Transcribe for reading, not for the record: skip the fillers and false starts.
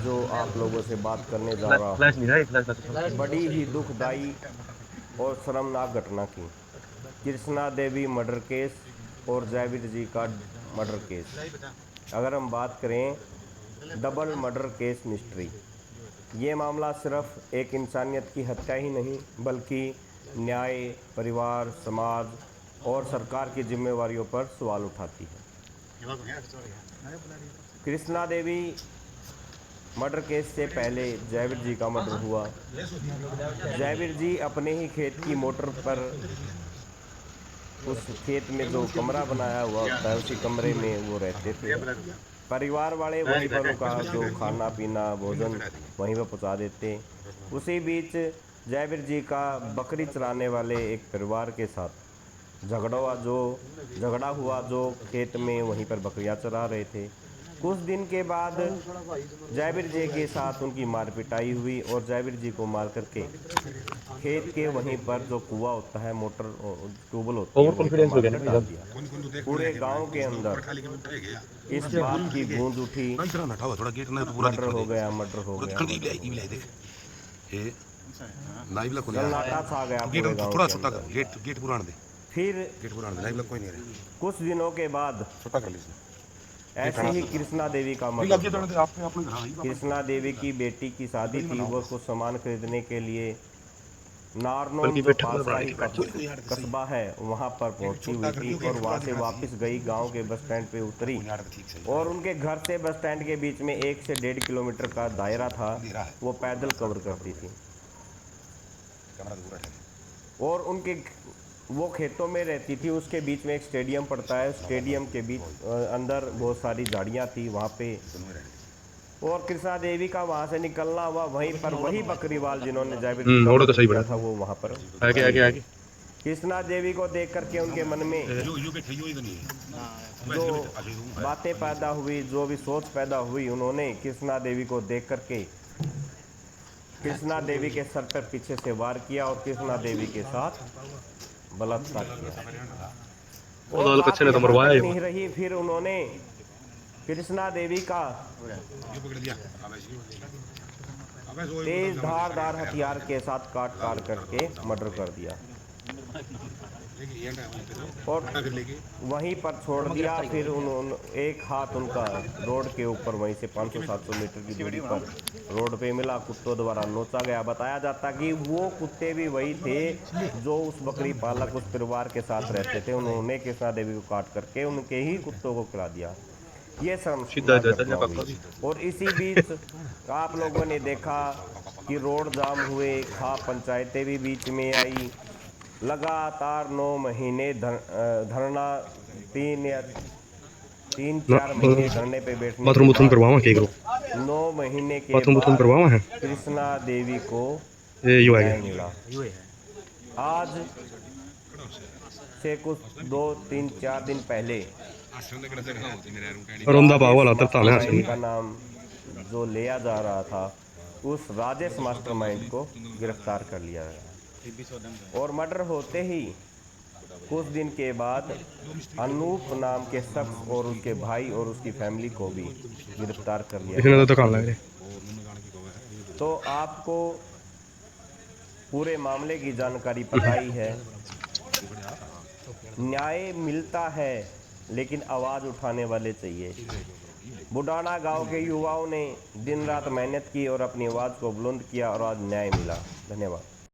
जो आप लोगों से बात करने जा रहा फ्लैश नहीं हूँ, है, बड़ी ही दुखदाई और शर्मनाक घटना की कृष्णा देवी मर्डर केस और जयवीर जी का मर्डर केस। अगर हम बात करें डबल मर्डर केस मिस्ट्री, ये मामला सिर्फ एक इंसानियत की हत्या ही नहीं बल्कि न्याय, परिवार, समाज और सरकार की जिम्मेवारियों पर सवाल उठाती है। कृष्णा देवी मर्डर केस से पहले जयवीर जी का मर्डर हुआ। जयवीर जी अपने ही खेत की मोटर पर, उस खेत में जो कमरा बनाया हुआ होता है उसी कमरे में वो रहते थे। परिवार वाले वहीं पर उनका जो खाना पीना भोजन वहीं पर पहुंचा देते। उसी बीच जयवीर जी का बकरी चराने वाले एक परिवार के साथ झगड़ा हुआ जो खेत में वहीं पर बकरियां चरा रहे थे। कुछ दिन के बाद जयवीर जी के साथ उनकी मार पिटाई हुई और जयवीर जी को मार करके खेत के वहीं पर जो कुआं होता है, मोटर ट्यूबवेल होती है, ओवर वहीं पर कॉन्फिडेंस हो गया मारकर ना भाई डाल साहब। दिया। पूरे गांव के अंदर इस बात की गूंज उठी, मर्डर हो गया, मर्डर हो गया, मर्डर हो गया। सन्नाटा छा गया पूरे गांव के अंदर। फिर कुछ दिनों के बाद ऐसे ही कृष्णा देवी का मर्डर हुआ। कृष्णा देवी की बेटी की शादी थी, वह कुछ सामान खरीदने के लिए नारनौल, बल्कि जो बैठा पास का ही हुआ कस्बा है, वहां पर पहुंची हुई थी और वहां से वापस गई, गांव के बस स्टैंड पे उतरी और उनके घर से बस स्टैंड के बीच में 1 से 1.5 किलोमीटर का दायरा था, वो पैदल कवर करती थी। और उनके वो खेतों में रहती थी, उसके बीच में एक स्टेडियम पड़ता है, स्टेडियम के बीच अंदर बहुत सारी झाड़ियां थी वहां पे। और कृष्णा देवी का वहां से निकलना हुआ, वहीं पर वही बकरीवाल जिन्होंने जयवीर जी का ओवर तो मर्डर सही किया पड़ा। था वो वहां पर आगे खड़े आगे थे। आगे। कृष्णा देवी को देख करके उनके मन में जो बातें पैदा हुई, जो भी सोच पैदा हुई, उन्होंने कृष्णा देवी को देख करके कृष्णा देवी के सर पर पीछे से वार किया और कृष्णा देवी के साथ बलात्कार किया। वो और लाल बात कच्चे ने तो यहाँ मरवाया तक ही नहीं रही, फिर उन्होंने कृष्णा देवी का तेज धारदार हथियार के साथ काट काट करके मर्डर कर दिया और वहीं पर छोड़ दिया। फिर उन्होंने एक हाथ उनका रोड के ऊपर वहीं से 500-700 मीटर की दूरी पर रोड पे मिला, कुत्तों द्वारा नोचा गया। बताया जाता कि वो कुत्ते भी वही थे जो उस बकरी पालक, उस परिवार के साथ रहते थे। उन्होंने कृष्णा देवी को काट करके उनके ही कुत्तों को खिला दिया। ये सीधा शर्मनाक जाता घटना है हुई। और इसी बीच आप लोगों ने देखा कि रोड जाम हुए, खा पंचायतें भी बीच में आई। लगातार 9 महीने धरना, 3 या 4 महीने धरने पे बैठने के बाथरूम बुथरूम बाद करवावा के करो। 9 महीने के बाथरूम बुथरूम बाद करवावा है। कृष्णा देवी को ये यू आ न्याय गया। मिला। आज से कुछ 2-3-4 दिन पहले रोंदा पाव राजेश वाला तरता है मास्टरमाइंड हसन। का नाम जो लिया जा रहा था, उस राजेश मास्टरमाइंड को गिरफ्तार कर लिया गया। और मर्डर होते ही कुछ दिन के बाद अनूप नाम के शख्स और उसके भाई और उसकी फैमिली को भी गिरफ्तार कर लिया इसने तो गया। दुकान लग रहे। तो आपको पूरे मामले की जानकारी पता ही है। न्याय मिलता है लेकिन आवाज़ उठाने वाले चाहिए। बुडाना गांव के युवाओं ने दिन रात मेहनत की और अपनी आवाज़ को बुलंद किया और आज न्याय मिला। धन्यवाद।